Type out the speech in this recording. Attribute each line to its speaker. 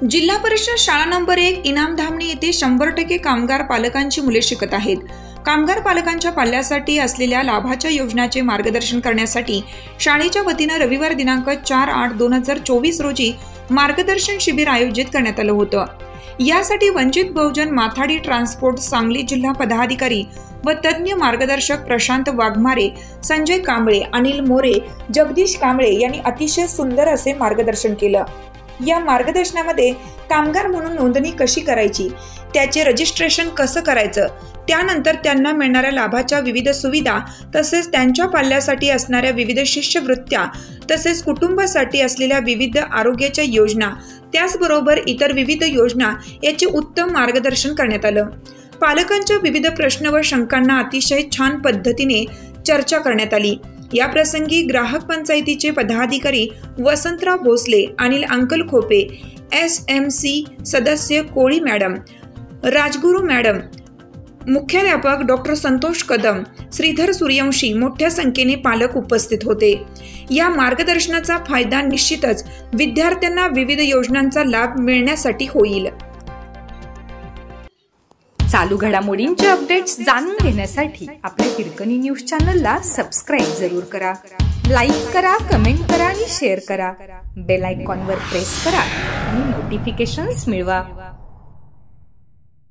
Speaker 1: जिल्हा परिषद शाळा नंबर 1 इनामधामणी येथे 100% कामगार पालकांची मुले शिकत आहेत। कामगार पालकांच्या पाल्यासाठी असलेल्या लाभाच्या योजनांचे मार्गदर्शन करण्यासाठी शाळेच्या वतीने रविवार दिनांक 4/8/2024 रोजी मार्गदर्शन शिबिर आयोजित करण्यात आलं होतं। यासाठी वंचित बहुजन माथाडी ट्रान्सपोर्ट सांगली जिल्हा पदाधिकारी व तज्ञ मार्गदर्शक प्रशांत वाघमारे, संजय कांबळे, अनिल मोरे, जगदीश कांबळे यांनी अतिशय सुंदर असे मार्गदर्शन केलं। या मार्गदर्शनामध्ये कामगार म्हणून नोंदणी कशी करायची, त्याचे रजिस्ट्रेशन कसं करायचं, त्यानंतर त्यांना मिळणाऱ्या लाभाच्या विविध सुविधा, तसेच त्यांच्या पाल्यासाठी असणाऱ्या विविध शिष्यवृत्त्या, तसेच कुटुंबासाठी असलेल्या विविध आरोग्याच्या योजना, त्याचबरोबर इतर विविध योजना याचे उत्तम मार्गदर्शन करण्यात आलं। पालकांच्या विविध प्रश्न व शंकांना अतिशय छान पद्धतीने चर्चा करण्यात आली। या प्रसंगी ग्राहक पंचायतीचे पदाधिकारी वसंतराव भोसले, अनिल अंकल खोपे, SMC सदस्य कोळी मॅडम, राजगुरू मॅडम, मुख्याध्यापक डॉक्टर संतोष कदम, श्रीधर सूर्यवंशी मोठ्या संख्येने पालक उपस्थित होते। या मार्गदर्शनाचा फायदा निश्चितच विद्यार्थ्यांना विविध योजनांचा लाभ मिळण्यासाठी होईल।
Speaker 2: चालू घडामोडींचे अपडेट्स जाणून घेण्यासाठी आपल्या हिरकणी न्यूज चॅनलला सबस्क्राइब जरूर करा, लाईक करा, कमेंट करा आणि शेअर करा। बेल आयकॉनवर प्रेस करा आणि नोटिफिकेशन्स मिळवा।